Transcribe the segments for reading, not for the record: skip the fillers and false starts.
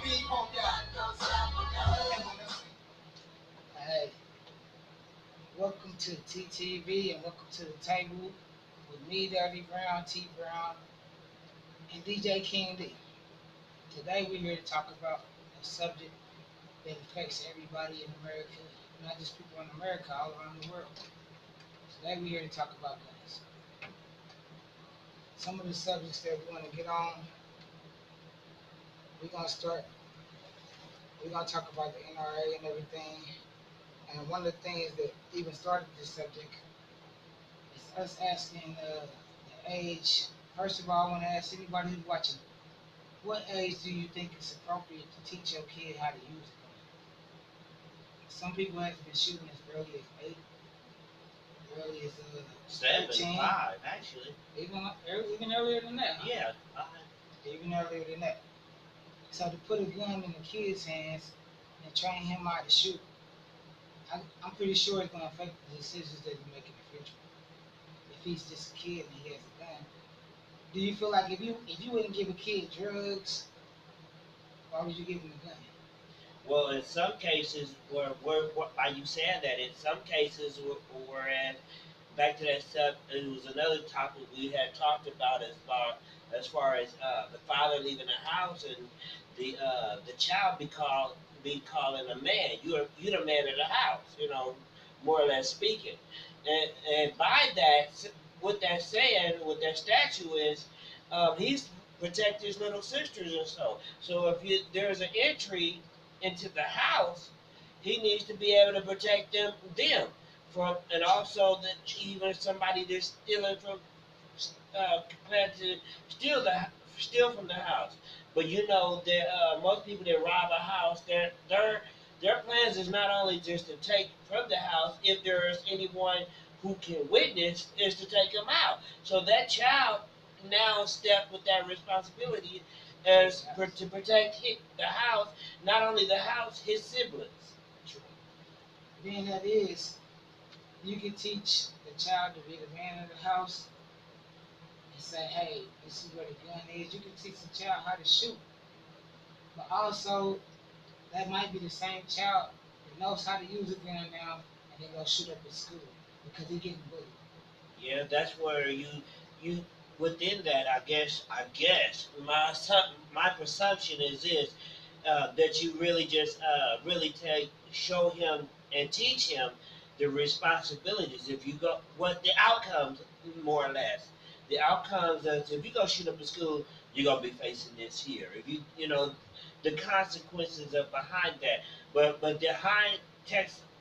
Hey, welcome to TTV and welcome to the table with me, Dirty Brown, T Brown, and DJ King D. Today we're here to talk about a subject that affects everybody in America, not just people in America, all around the world. Today we're here to talk about guns. Some of the subjects that we want to get on, we're gonna start. We're gonna talk about the NRA and everything. And one of the things that even started this subject is us asking the age. First of all, I want to ask anybody who's watching, what age do you think is appropriate to teach your kid how to use a gun? Some people have been shooting as early as 8, early as 7, 13, 5, actually. even earlier than that. Huh? Yeah, Even earlier than that. So to put a gun in the kid's hands and train him how to shoot, I'm pretty sure it's going to affect the decisions that he make in the future. If he's just a kid and he has a gun, do you feel like if you wouldn't give a kid drugs, why would you give him a gun? well, in some cases, where you saying that, in some cases, whereas back to that stuff, it was another topic we had talked about as far as the father leaving the house and the child be calling a man. You're the man of the house, more or less speaking. And by that, what that statue is, he's protect his little sisters and so. So if there's an entry into the house, he needs to be able to protect them from, and also that even somebody that's stealing from, plan to steal steal from the house. But that most people that rob a house, their plans is not only just to take from the house. If there's anyone who can witness, is to take them out. So that child now step with that responsibility as to protect the house, not only the house, his siblings. True. Being that is, you can teach the child to be the man of the house and say, hey, this is where the gun is. You can teach the child how to shoot. But also, that might be the same child that knows how to use a gun now and then go shoot up at school because he getting bullied. Yeah, that's where you within that. I guess my presumption is this, that you really just really show him and teach him the responsibilities. If you go, what the outcomes, more or less, the outcomes is, if you go shoot up a school, you're gonna be facing this here. If the consequences are behind that. But behind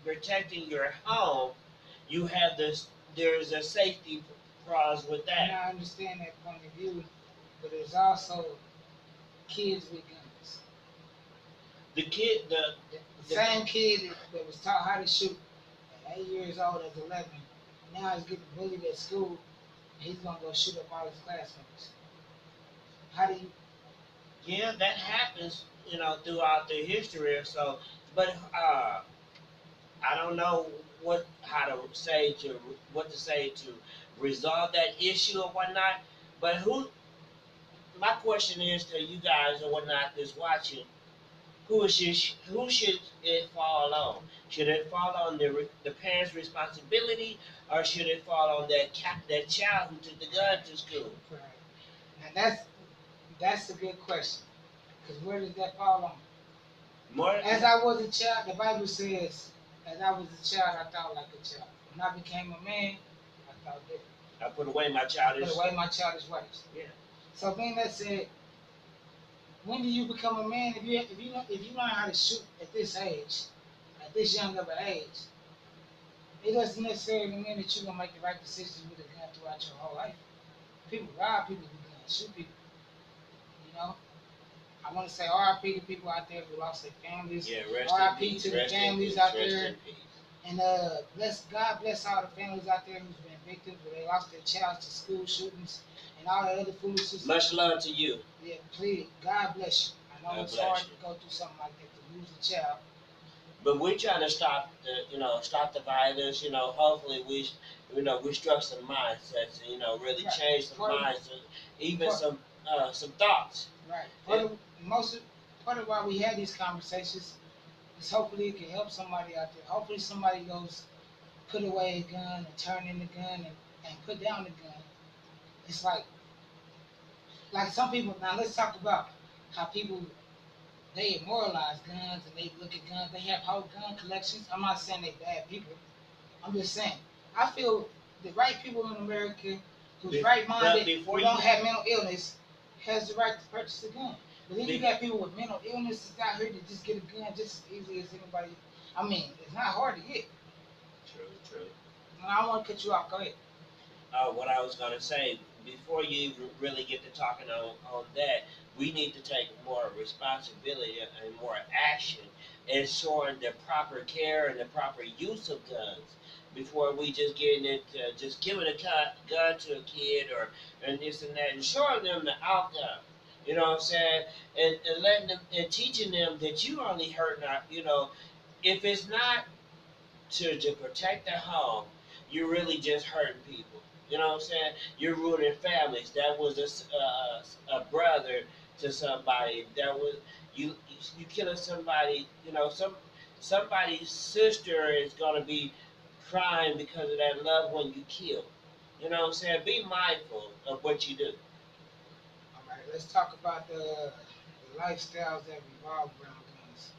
protecting your home, you have this. There's a safety clause with And that. I understand that point of view, but there's also kids with guns. The kid, The same kid that was taught how to shoot at 8 years old, at 11, now he's getting bullied at school, and he's gonna go shoot up all his classmates. How do you? yeah, that happens, throughout the history or so. But I don't know what to say to resolve that issue or whatnot. But my question is to you guys or whatnot that's watching, who should it fall on? Should it fall on the parents' responsibility, or should it fall on that child who took the gun to school? Right. Now that's a good question, because where does that fall on? More, As I was a child, the Bible says, as I was a child, I thought like a child. When I became a man, I thought different. I put away my I put childish. away my childish ways. Yeah. So being that said, when do you become a man? If you learn how to shoot at this age, at this young of an age, it doesn't necessarily mean that you're gonna make the right decisions with a gun throughout your whole life. People rob people with guns, shoot people. You know, I want to say R.I.P. to people out there who lost their families. Yeah, rest in R.I.P. peace. to the Rest in families peace. out Rest there, in peace. and bless all the families out there who's been victims, where they lost their child to school shootings and all that other foolishness. Much love to you. Yeah, please, God bless you. I know God it's bless hard you. to go through something like that to lose a child. But we're trying to stop the violence. Hopefully we struck some mindsets and really Right. change some Part of, minds, even part, some thoughts. right. Yeah. Most part of why we had these conversations is hopefully it can help somebody out there. Hopefully somebody goes put away a gun and turn in the gun and put down the gun. It's like some people. Now let's talk about how people they immoralize guns and they look at guns. They have whole gun collections. I'm not saying they bad people. I'm just saying I feel the right people in America who's right But minded, before who you, don't have mental illness, has the right to purchase a gun. But then you be, got people with mental illnesses out here that just get a gun just as easily as anybody. I mean, it's not hard to get. true, true. And I don't want to cut you off. Go ahead. What I was gonna say before you even really get to talking on that, we need to take more responsibility and more action in showing the proper care and the proper use of guns before we just getting it, just giving a gun to a kid or and this and that, and showing them the outcome. You know what I'm saying? And letting them and teaching them that you only hurting out. You know, if it's not to protect their home, you're really just hurting people. You know what I'm saying? You're ruining families. That was a brother to somebody. That was you killing somebody. You know somebody's sister is gonna be crying because of that loved one you killed. You know what I'm saying? Be mindful of what you do. All right, let's talk about the lifestyles that revolve around guns.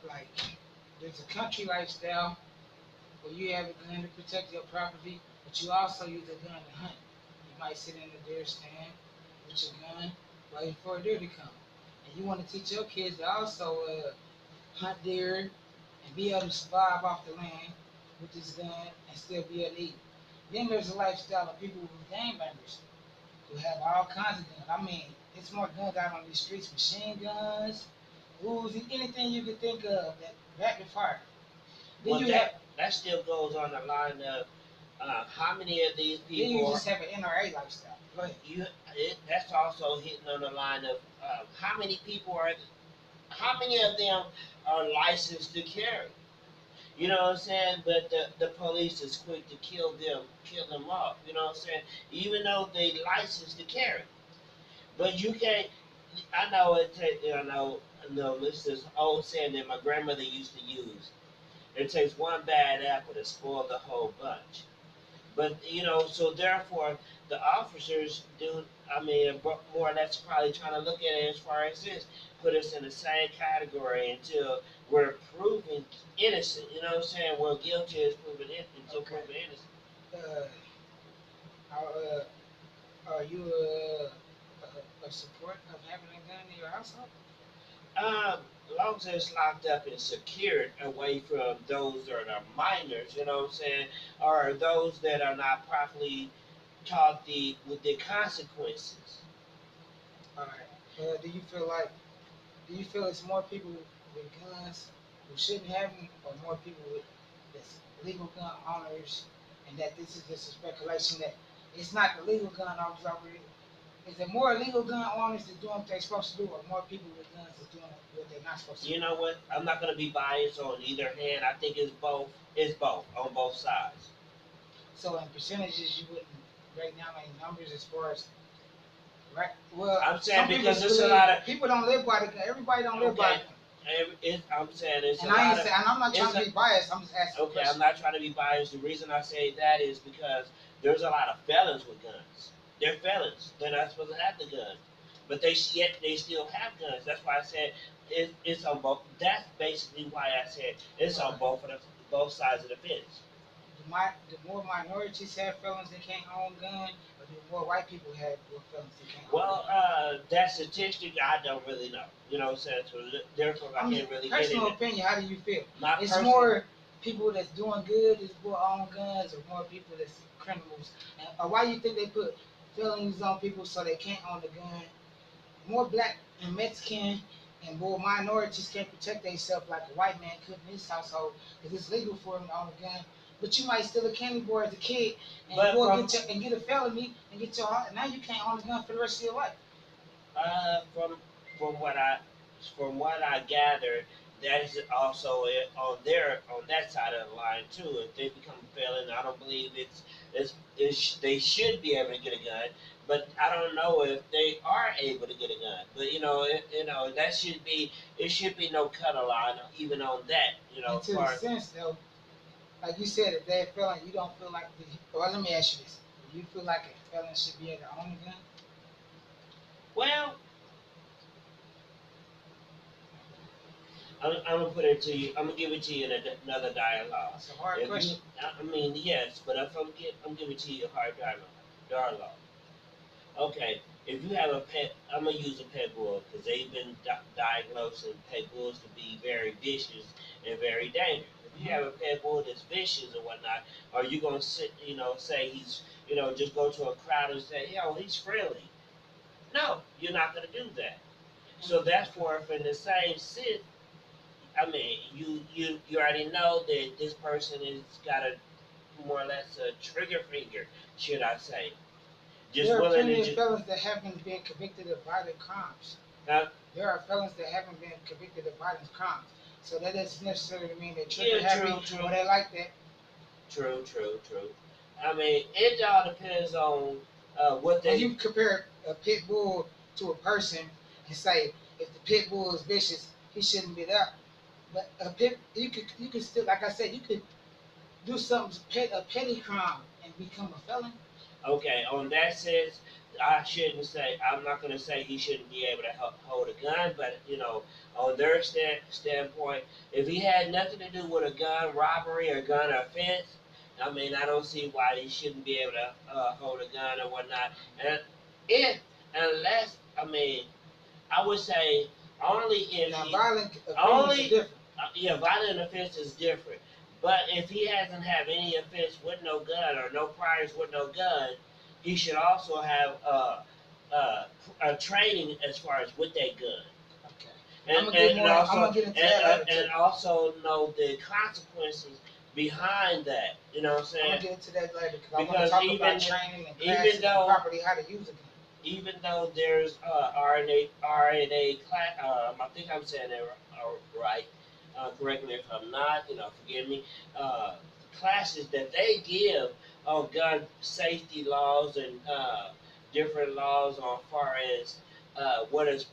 Like, there's a country lifestyle where you have a gun to protect your property, but you also use a gun to hunt. You might sit in a deer stand with your gun, waiting for a deer to come. And you want to teach your kids to also hunt deer and be able to survive off the land with this gun and still be able to eat. Then there's a lifestyle of people who are gangbangers who have all kinds of guns. I mean, it's more guns out on these streets, machine guns, Uzi, anything you could think of that rapid fire. Then Well, you have that still goes on the line of how many of these then you people just have an NRA lifestyle. Go ahead. that's also hitting on the line of how many of them are licensed to carry. You know what I'm saying? But the police is quick to kill them off. You know what I'm saying? Even though they licensed to carry, but you can't. I know it. I know. This is old saying that my grandmother used to use. It takes one bad apple to spoil the whole bunch. But so therefore, the officers do. I mean, more or less, probably trying to look at it as far as this, put us in the same category until we're proven innocent. You know what I'm saying? We're guilty is proven until Okay. proven innocent. Uh, are you a support of having a gun in your household? As long as it's locked up and secured away from those that are minors, you know what I'm saying, or those that are not properly taught with the consequences. All right. Do you feel it's more people with guns who shouldn't have them, or more people with that's legal gun owners, and that this is just a speculation that it's not the legal gun owners over here? Is it more illegal gun owners that doing what they're supposed to do, or more people with guns that doing what they're not supposed to do? You know what? I'm not going to be biased on either hand. I think it's both. It's both on both sides. So in percentages, you wouldn't break down any numbers as far as right. Well, I'm saying some people because there's a believe lot of people don't live by the gun. Everybody don't live by okay. the gun. I'm saying it's And a I lot ain't of saying, and I'm not trying it's to be biased. I'm just asking a okay. I'm question. not trying to be biased. The reason I say that is because there's a lot of felons with guns. They're felons. They're not supposed to have the gun, but yet they still have guns. That's why I said it's on both. That's basically why I said it's on both sides of the fence. The more minorities have felons that can't own gun, or the more white people have more felons that can't own Well, gun. that statistic I don't really know. You know what I'm saying? So therefore, I I mean, can't really get personal into opinion. How do you feel? my It's personal. more people that's doing good that's more own guns, or more people that's criminals. And, or why you think they put felonies on people so they can't own the gun? More black and Mexican and more minorities can't protect themselves like a white man could in his household because it's legal for him to own a gun. But you might steal a candy bar as a kid and But go and get a felony and get your now you can't own a gun for the rest of your life. uh, from from what I from what I gathered, that is also on that side of the line too. If they become a felon, I don't believe they should be able to get a gun. But I don't know if they are able to get a gun. But that should be it should be no cut a line even on that. And to the For sense though, like you said, if they're a felon, you don't feel like. Well, let me ask you this: do you feel like a felon should be able to own a gun? well, I'm gonna put it to you. I'm gonna give it to you in another dialogue. That's a hard If you, question. I mean, yes, but if I'm giving it to you a hard dialogue. Okay, if you have a pet, I'm gonna use a pet bull because they've been diagnosing pet bulls to be very vicious and very dangerous. If you Mhm. have a pet bull that's vicious or whatnot, are you gonna say he's, just go to a crowd and say, yo, he's friendly? No, you're not gonna do that. So therefore, if in the same sense, I mean, you already know that this person has got a more or less a trigger finger, should I say? Just There are willing to plenty of just. felons that haven't been convicted of violent crimes. Huh? There are felons that haven't been convicted of violent crimes. So that doesn't necessarily mean they're trigger Yeah, happy true, true, or they like that. true, true, true. I mean, it all depends on what When they. you compare a pit bull to a person and say if the pit bull is vicious, he shouldn't be there. But you could still, like I said, you could do something a petty crime and become a felon. Okay, on that sense, I shouldn't say. I'm not going to say he shouldn't be able to hold a gun, but on their standpoint, if he had nothing to do with a gun robbery or gun offense, I mean, I don't see why he shouldn't be able to hold a gun or whatnot. And if, unless, I mean, I would say only if Now, he violent offenders are only different. yeah, violent offense is different. But if he hasn't have any offense with no gun or no priors with no gun, he should also have a training as far as with that gun, Okay. and I'm gonna get and, and more. I'm also gonna get into that later too. and also know the consequences behind that. You know what I'm I'm saying? gonna get into that later because I want to Because talk about training and even classes and though properly how to use a gun. even though there's RNA class, I think I'm saying that right. Correct me if I'm not. Forgive me. Uh, Classes that they give on gun safety laws and different laws on far as when is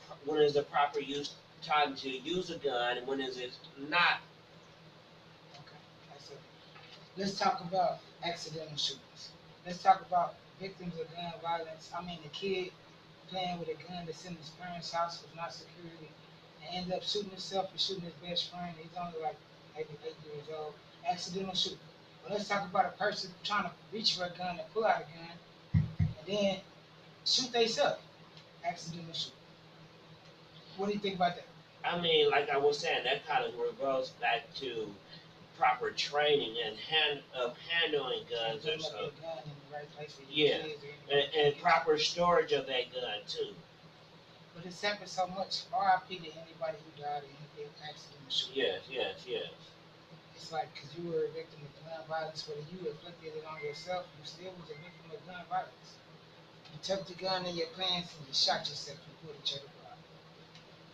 the proper use time to use a gun and when is it not. Okay. That's it. Let's talk about accidental shootings. Let's talk about victims of gun violence. I mean, the kid playing with a gun that's in his parents' house with not security and end up shooting himself and shooting his best friend. He's only like maybe 8 years old. Accidental shooting. But let's talk about a person trying to reach for a gun and pull out a gun and then shoot themselves. Accidental shooting. What do you think about that? I mean, like I was saying, that kind of revolves back to proper training and of handling And guns or putting up so. your gun in the right place where your Yeah, kids or anybody can't and get you. proper storage of that gun too. But it's happened so much. RIP to anybody who died in an accident or shooting. Yes, yes, yes. It's like because you were a victim of gun violence, whether you inflicted it on yourself, you still was a victim of gun violence. You took the gun in your pants and you shot yourself. You put each other blood,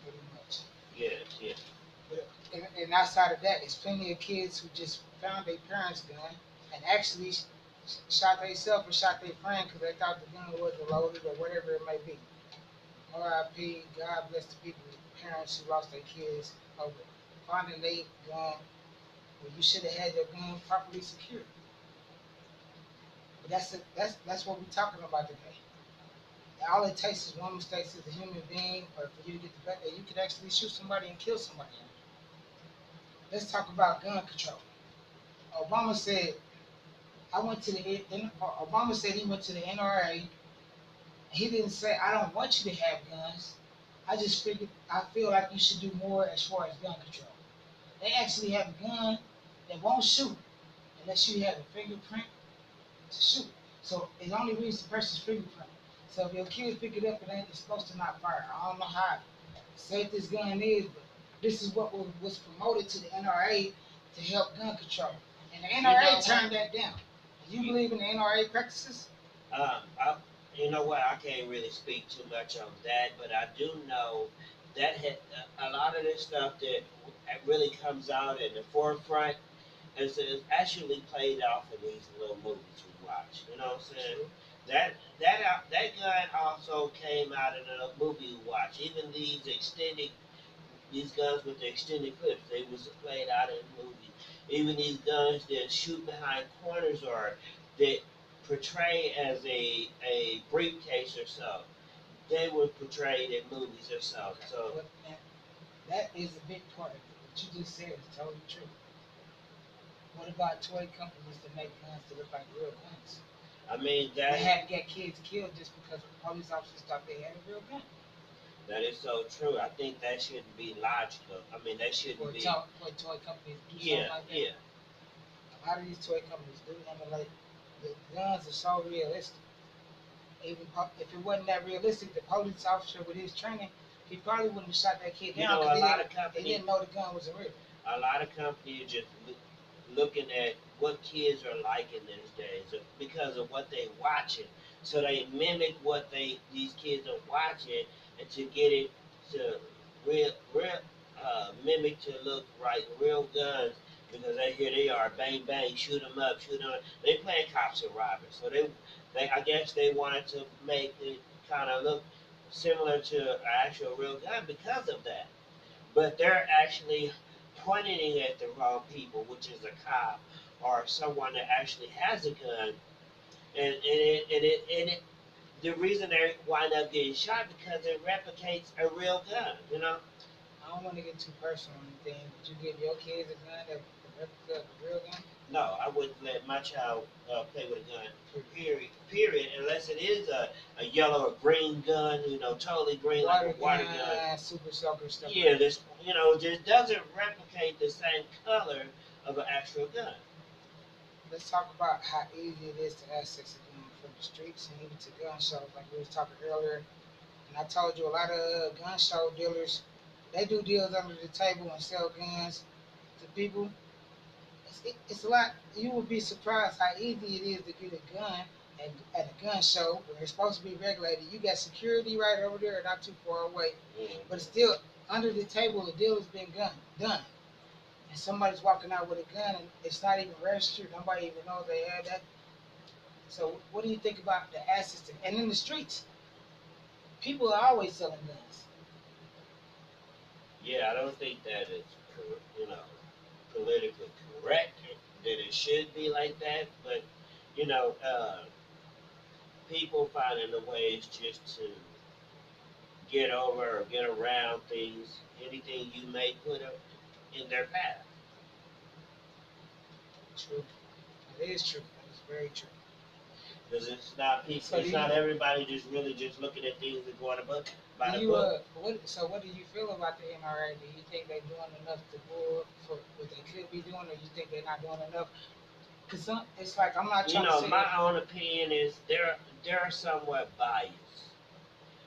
pretty much. Yes, yes. But and outside of that, there's plenty of kids who just found their parents' gun and actually shot themselves or shot their friend because they thought the gun wasn't loaded or whatever it may be. RIP, God bless the people, parents who lost their kids over finding their gun where you should have had your gun properly secured. But that's what we're talking about today. All it takes is one mistake as a human being, or for you to get the fact that you could actually shoot somebody and kill somebody. Let's talk about gun control. Obama said, I went to the Obama said he went to the NRA. He didn't say I don't want you to have guns. I just figured I feel like you should do more as far as gun control. They actually have a gun that won't shoot unless you have a fingerprint to shoot. So it only reads the person's fingerprint. So if your kids pick it up, it's supposed to not fire. I don't know how safe this gun is, but this is what was promoted to the NRA to help gun control. And the You NRA know what? turned that down. Do you believe in the NRA practices? I, you know what? I can't really speak too much on that, but I do know that had a lot of this stuff that really comes out in the forefront is actually played off in these little movies we watch. You know what I'm saying? True. That gun also came out in a movie we watch. Even these guns with the extended clips, they was played out in movies. Even these guns that shoot behind corners or that portray as a briefcase or so, they were portrayed in movies or so. Okay. So But man, that is a big part of it. What you just said is totally true. What about toy companies that make guns that look like real guns? I mean They had to get kids killed just because police officers thought they had a real gun. that is so true. I think that shouldn't be logical. I mean that shouldn't be. For toy companies to do something Yeah, like that. yeah. A lot of these toy companies do emulate. The guns are so realistic. Even if it wasn't that realistic, the police officer with his training, he probably wouldn't have shot that kid You down know, because a lot of he companies, didn't know the gun wasn't real. just looking at what kids are like in these days because of what they watching. So they mimic what these kids are watching, and to get it to real mimic to look like real guns. Because here they are, bang bang, shoot them up, shoot them up. They playing cops and robbers, so they I guess they wanted to make it kind of look similar to an actual real gun because of that. But they're actually pointing it at the wrong people, which is a cop or someone that actually has a gun, and the reason they wind up getting shot because it replicates a real gun. You know? I don't want to get too personal or anything, but you give your kids a gun that replica of a real gun? No, I wouldn't let my child play with a gun. Period. Period. Unless it is a yellow or green gun, totally green like a water gun. super soaker stuff Yeah, like that. this just doesn't replicate the same color of an actual gun. Let's talk about how easy it is to access a gun from the streets and even to gun shows, like we was talking earlier. And I told you a lot of gun show dealers, they do deals under the table and sell guns to people. It's a lot. You would be surprised how easy it is to get a gun at a gun show where it's supposed to be regulated. You got security right over there, not too far away, but it's still under the table. The deal has been done, and somebody's walking out with a gun, and it's not even registered. Nobody even knows they had that. So, what do you think about the access to? And in the streets, people are always selling guns. Yeah, I don't think that is, politically correct that it should be like that. But you know, uh, people finding the ways just to get over or get around things, anything you may put up in their path. True, it is true. That is very true. Because it's not people, So, it's not everybody just really just looking at things and going by do the you book. what do you feel about the NRA? Do you think they're doing enough to go for what they could be doing, or you think they're not doing enough? Because it's like I'm not You trying to know, say my own opinion is they're somewhat biased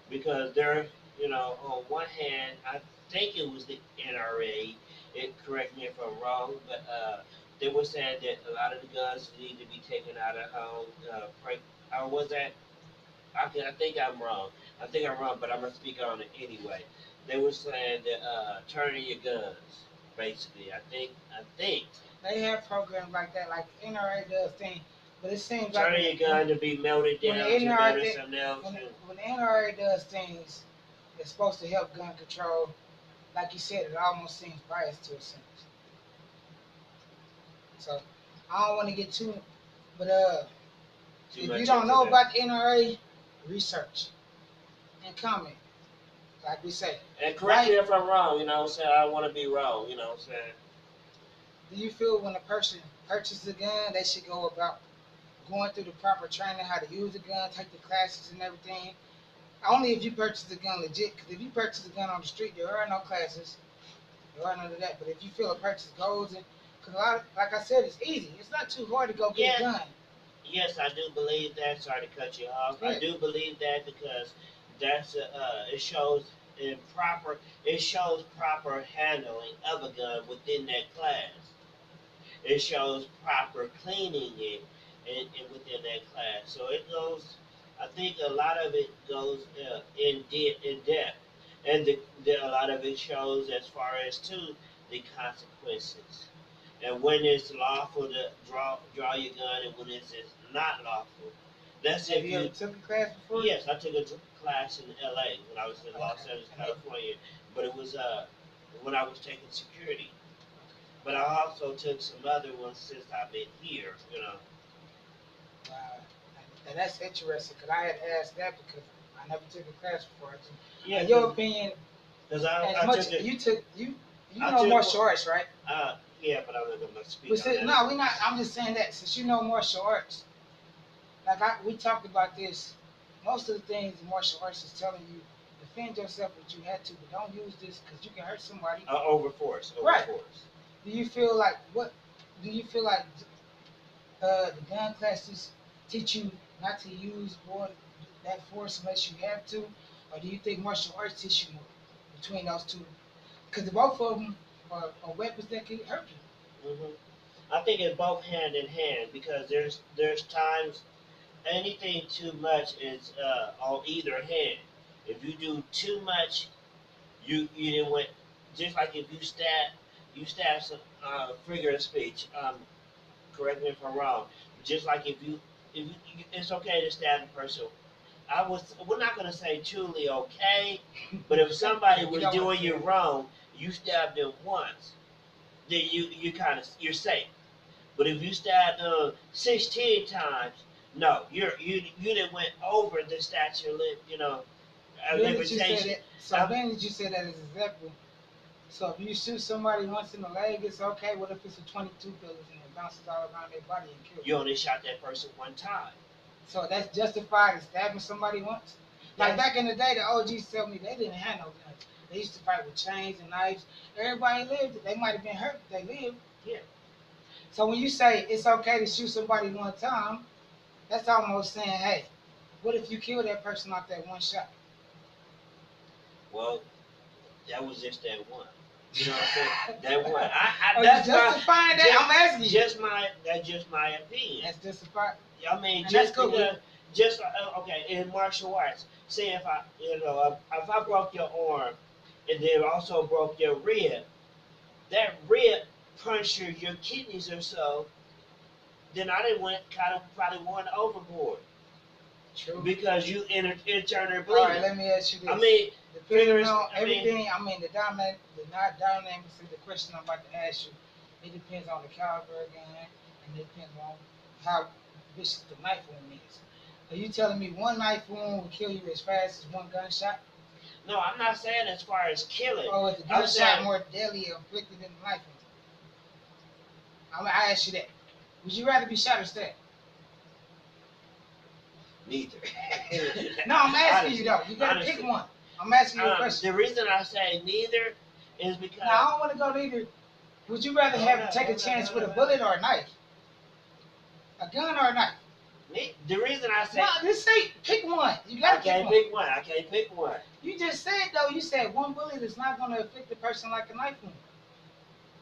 because they're, on one hand, I think it was the NRA. It correct me if I'm wrong, but they were saying that a lot of the guns need to be taken out of home. Or was that? I think I'm wrong. I think I'm wrong, but I'm gonna speak on it anyway. They were saying that turn in your guns, basically. I think they have programs like that, like NRA does things, but it seems like turn in your gun to be melted when the down to NRA melting something else. when the NRA does things, it's supposed to help gun control. Like you said, it almost seems biased to a sense. So I don't want to get too, but Too if you much don't into know that. about the NRA, research and comment. Like we say, And correct me right? if I'm wrong, I want to be wrong, what I'm saying? Do you feel when a person purchases a gun, they should go about going through the proper training, how to use a gun, take the classes and everything? Only if you purchase the gun legit, because if you purchase a gun on the street, there are no classes, there are none of that. But if you feel a purchase goes in, because a lot of, like I said, it's easy. It's not too hard to go get Yeah, a gun. yes, I do believe that. Sorry to cut you off. I Yeah. do believe that because it shows proper handling of a gun within that class. It shows proper cleaning it within that class. So it goes. I think a lot of it goes in depth. And a lot of it shows as far as too the consequences and when it's lawful to draw your gun and when it's not lawful. That's Have if you ever you. took a class before? Yes, I took a class in L.A. when I was in Los Okay. Angeles, And they, California, but it was when I was taking security. But I also took some other ones since I've been here. You know. wow. And that's interesting because I had asked that because I never took a class before. Yeah, In your opinion, because as I much took it. you I know took martial arts, right? yeah, but I'm not gonna speak But on that. no, we not. I'm just saying that since you know martial arts, we talked about this. Most of the things in martial arts is telling you defend yourself, but you had to, but don't use this because you can hurt somebody. Over force. Right. Do you feel like what? Do you feel like the gun classes teach you not to use more that force unless you have to, or do you think martial arts teach you more between those two? Because both of them are weapons that can hurt you. I think it's both hand in hand because there's times anything too much is on either hand. If you do too much, you didn't went just like if you stab some figure of speech. Correct me if I'm wrong. Just like if you it's okay to stab a person. We're not gonna say truly okay, but if somebody We was don't want doing to you say wrong, you stabbed them once, then you're safe. But if you stab them 16 times, no, you didn't went over the statute being that you said limitation. that, so Um, being that you said that as an example, so if you shoot somebody once in the leg, it's okay. What if it's a 22 bullet and it bounces all around their body and kills you them? only shot that person one time. So that's justified as stabbing somebody once? Like That's back in the day, the OGs tell me they didn't have no guns. They used to fight with chains and knives. Everybody lived. They might have been hurt, but they lived. yeah. So when you say it's okay to shoot somebody one time, that's almost saying, hey, what if you kill that person off that one shot? Well, that was just that one. You know what I'm saying? That one. Are you That's justifying that? I'm asking you. That's just my opinion. That's justified. I mean, And that's just good. because, just okay, in martial arts, say if if I broke your arm, and then also broke your rib, that rib punctured your kidneys or so, then I didn't went kind of probably went overboard True. because you internal All right, bleeding. let me ask you this. I mean, Depending figures. on I mean, everything, the not dynamics of the question I'm about to ask you, it depends on the caliber of gun, and it depends on how vicious the knife wound is. Are you telling me one knife wound will kill you as fast as one gunshot? no, I'm not saying as far as killing. Or is the I'm gunshot saying more deadly or inflicted than the knife wound? I ask you that. Would you rather be shot or stabbed? neither. No, I'm asking you Honestly, though. You gotta pick honestly. one. I'm asking you a question. The reason I say neither is because Now I don't want to go neither. Would you rather have take a chance with a bullet or a knife? A gun or a knife? the reason I say No, just say pick one. You I gotta can't pick one. pick one. I can't pick one. You just said though. You said one bullet is not gonna afflict the person like a knife wound.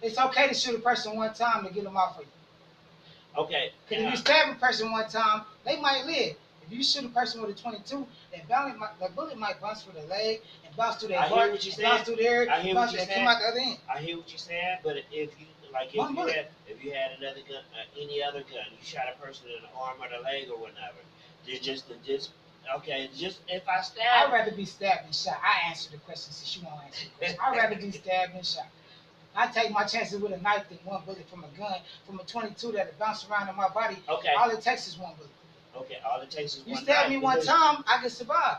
It's okay to shoot a person one time to get them off of you. Okay. Because if you stab a person one time, they might live. If you shoot a person with a 22, that bullet might bounce through the leg and bounce through their I hear heart, what you're and bounce saying. through their, I hear what you're and come saying. out the other end. I hear what you're saying. But if you One bullet. if you had another gun, any other gun, you shot a person in the arm or the leg or whatever, there's just okay. Just if I I'd stab, rather be stabbed than shot. I answered the question since you won't answer the question. I'd rather be stabbed than shot. I take my chances with a knife than one bullet from a gun, from a 22 that'll bounce around in my body. okay, All it takes is one bullet. okay. All it takes is You one stab knife. me one time, I can survive.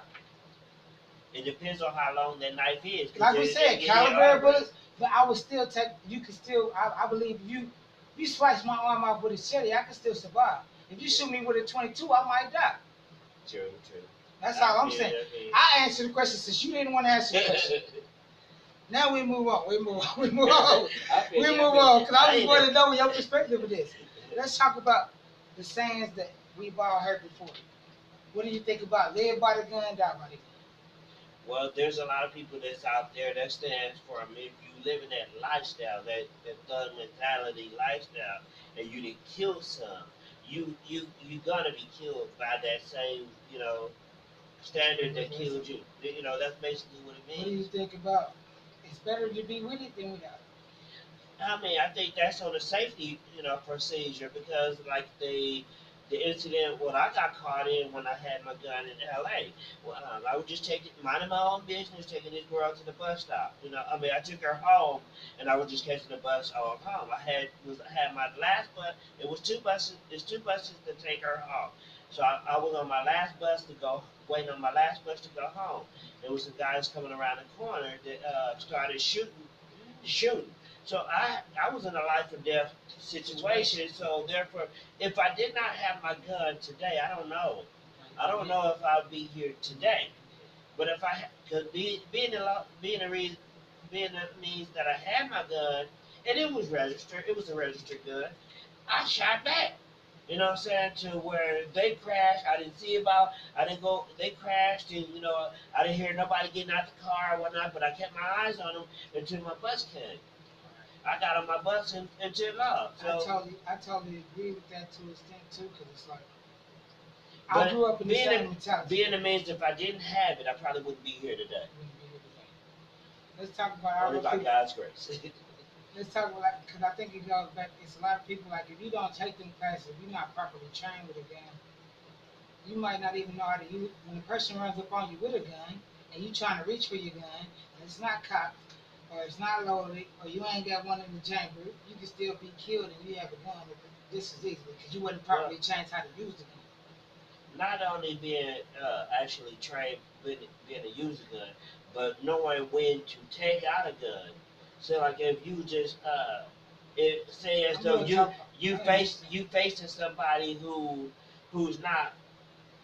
It depends on how long that knife is. Like we said, caliber bullets, but I would still take. You could still. I believe if you slice my arm off with a machete, I can still survive. If you shoot me with a 22, I might die. True. That's all I'm saying. I answered the question since you didn't want to answer the question. Now we move on. We move on. We move on. We move on. Because I just want to know your perspective of this. Let's talk about the sayings that we've all heard before. What do you think about live by the gun, die by the gun? Well, there's a lot of people that's out there that stands for if you live in that lifestyle, that thug mentality lifestyle, and you did kill some, you gonna be killed by that same standard that killed you. You know, that's basically what it What do you means. think about? It's better to be with it than without it. I mean, I think that's on the safety, procedure because like the incident what I got caught in when I had my gun in L.A. Well, I was just minding my own business, taking this girl to the bus stop. I mean, I took her home, and I was just catching the bus on home. I had my last bus. It was two buses. It's two buses to take her home. So I was on my last bus to go, waiting on my last bus to go home. There was some guys coming around the corner that started shooting. So I was in a life or death situation. So therefore, if I did not have my gun today, I don't know. I don't know if I'd be here today. But if I could being a reason, being that means that I had my gun and it was registered, it was a registered gun. I shot back. You know what I'm saying? To where they crashed, I didn't see about. I didn't go. They crashed, and I didn't hear nobody getting out the car or whatnot. But I kept my eyes on them until my bus came. I got on my bus until love. So, I totally agree with that to an extent too, because it's like I but grew up in the being same a, mentality. being a means, if I didn't have it, I probably wouldn't be here today. Wouldn't be here today. Let's talk about Only our by people. God's grace. Let's talk about because I think it goes back. It's a lot of people like if you don't take them classes, if you're not properly trained with a gun, you might not even know how to use. When a person runs up on you with a gun and you trying to reach for your gun and it's not cocked or it's not loaded or you ain't got one in the chamber, you can still be killed and you have a gun just as easily because you wasn't properly trained how to use the gun. Not only being actually trained being a user gun, but knowing when to take out a gun. So like if you just say as I'm though gonna talk. you facing somebody who's not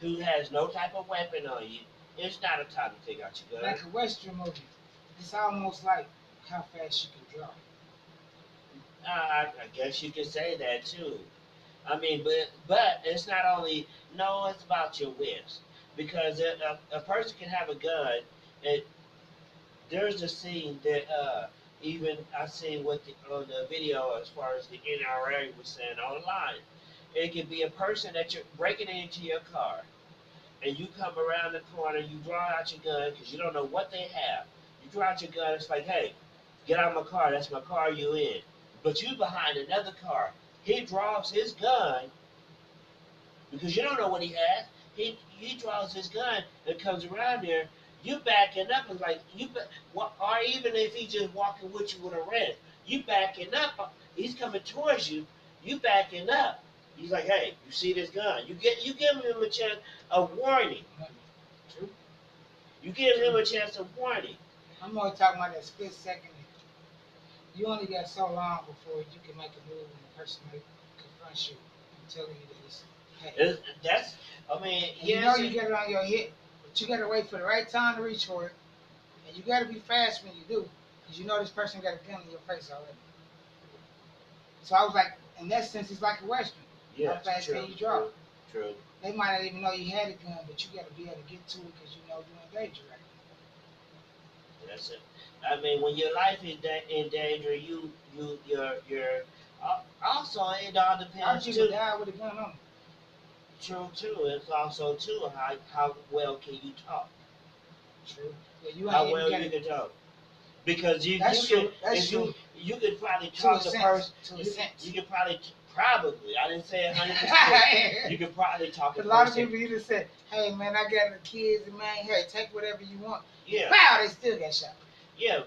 who has no type of weapon on you, it's not a time to take out your gun. Like a Western movie, it's almost like how fast you can draw. I guess you could say that too. I mean, but it's not only no, it's about your wits because a person can have a gun. And there's a scene that even I seen with on the video as far as the NRA was saying online. It could be a person that you're breaking into your car, and you come around the corner, you draw out your gun because you don't know what they have. You draw out your gun, it's like, hey, get out of my car. That's my car you in. But you behind another car. He draws his gun because you don't know what he has. He draws his gun and comes around there. You backing up is like or even if he just walking with you with a red, you backing up. He's coming towards you. You backing up. He's like, hey, you see this gun? You give him a chance, a warning. True. You give him a chance of warning. I'm only talking about that split second. You only got so long before you can make a move and the person may confront you and telling you that it's hey. That's, I mean, And you yes. know you get it on your hip, but you gotta wait for the right time to reach for it, and you gotta be fast when you do, because you know this person got a gun in your face already. So I was like, in that sense, it's like a Western. How Yes, fast true, can you draw? true. They might not even know you had a gun, but you gotta be able to get to it because you know you're in danger right That's it. I mean, when your life is in danger, you're. Also, it all now. A lot of depends people too. die with a gun on them. True, too. It's also too how well can you talk? True. Yeah, you ain't How even well got you it. can talk. Because you That's can true. That's if true. you could probably To a talk the sense. person. To a You sense. you could probably I didn't say 100%. You could probably talk a Because a lot of person. people either say, hey man, I got the kids and man, hey, take whatever you want. Yeah, Wow, they still got shot. yeah.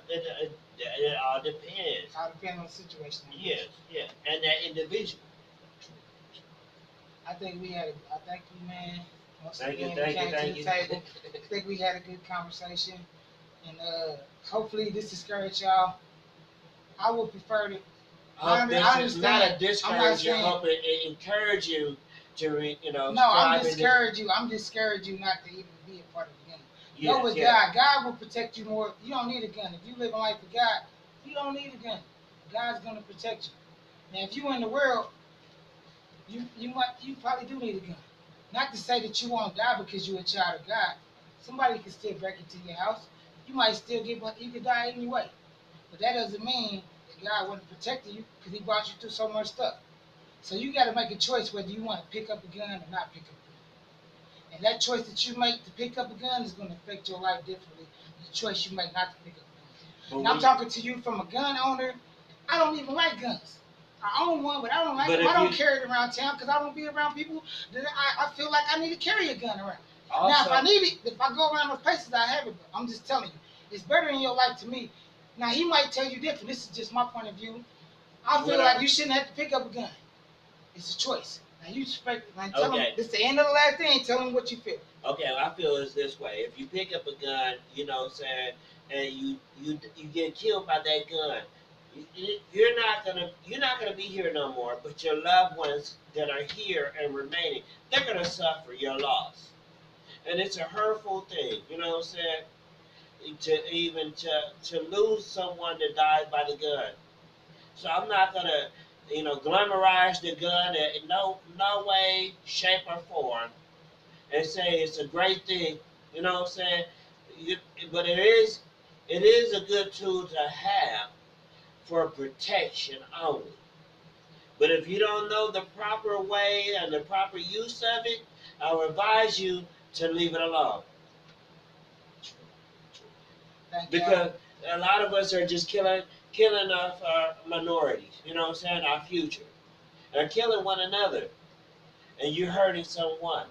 It all depends. All depends on the situation. Yes, yeah, and that individual. I think we had I thank you, man. Once Thank you, again, we thank you, came to thank the you. table. I think we had a good conversation. And hopefully this discouraged y'all. I would prefer to. This I is not a understand. I'm not discourage you. saying. Hope it encourage you to No, I'm strive in this. discourage you. I'm discourage you not to even be a part of the game. Go Yes, with yeah. God. God will protect you more. You don't need a gun. If you live a life with God, you don't need a gun. God's gonna protect you. Now, if you in the world, you probably do need a gun. Not to say that you won't die because you're a child of God. Somebody can still break into your house. You might still get, but you could die anyway. But that doesn't mean that God wasn't protecting you because He brought you through so much stuff. So you got to make a choice whether you want to pick up a gun or not pick up a gun. And that choice that you make to pick up a gun is going to affect your life differently than the choice you make not to pick up a gun. And I'm talking to you from a gun owner. I don't even like guns. I own one, but I don't like them. I don't carry it around town because I don't be around people that I feel like I need to carry a gun around. Also, now, if I need it, if I go around those places, I have it. But I'm just telling you, it's better in your life to me. Now, he might tell you different. This is just my point of view. I feel like you shouldn't have to pick up a gun. It's a choice. Now, you expect, like, tell him, this is the end of the last thing. Tell him what you feel. Okay, well, I feel it's this way. If you pick up a gun, you know what I'm saying, and you get killed by that gun, you're not gonna be here no more. But your loved ones that are here and remaining, they're gonna suffer your loss, and it's a hurtful thing. You know what I'm saying? To lose someone that died by the gun. So I'm not gonna, glamorize the gun in no way, shape, or form, and say it's a great thing. You know what I'm saying? But it is a good tool to have for protection only. But if you don't know the proper way and the proper use of it, I would advise you to leave it alone. Because a lot of us are just killing off our minorities, you know what I'm saying, our future. They're killing one another, and you're hurting someone.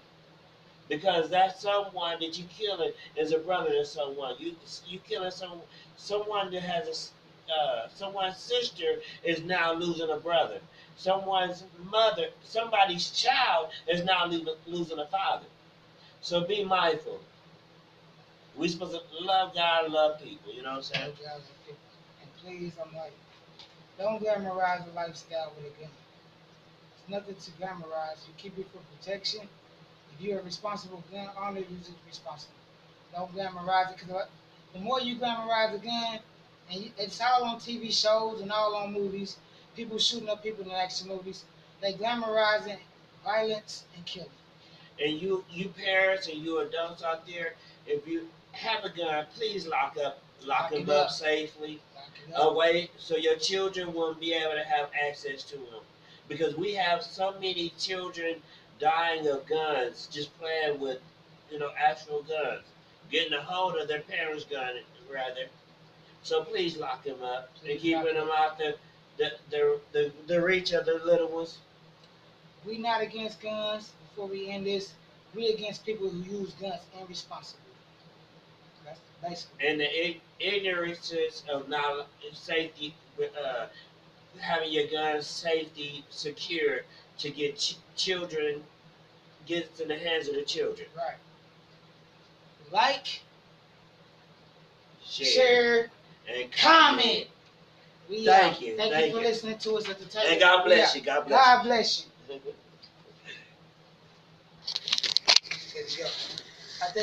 Because that someone that you killing is a brother to someone. You killing someone that has someone's sister is now losing a brother. Someone's mother, somebody's child is now losing a father. So be mindful. We supposed to love God and love people. You know what I'm saying? And please, I'm like, don't glamorize a lifestyle with a gun. It's nothing to glamorize. You keep it for protection. If you're a responsible gun owner, use it responsibly. Don't glamorize it, because the more you glamorize a gun, and it's all on TV shows and all on movies, people shooting up people in action movies, they glamorizing violence and killing. And you parents and you adults out there, if you have a gun, please lock them up safely, away, so your children won't be able to have access to them. Because we have so many children dying of guns, just playing with, actual guns, getting a hold of their parents' gun, rather. So please lock them up and keeping them out the reach of the little ones. We not against guns. Before we end this, we against people who use guns irresponsibly. That's basically. And the ignorance of not safety, having your gun safety secure to get children, gets in the hands of the children. Right. Like, share and comment. Thank you. Thank you for listening to us at the table. And God bless you. God bless you. God bless you. There you go. I think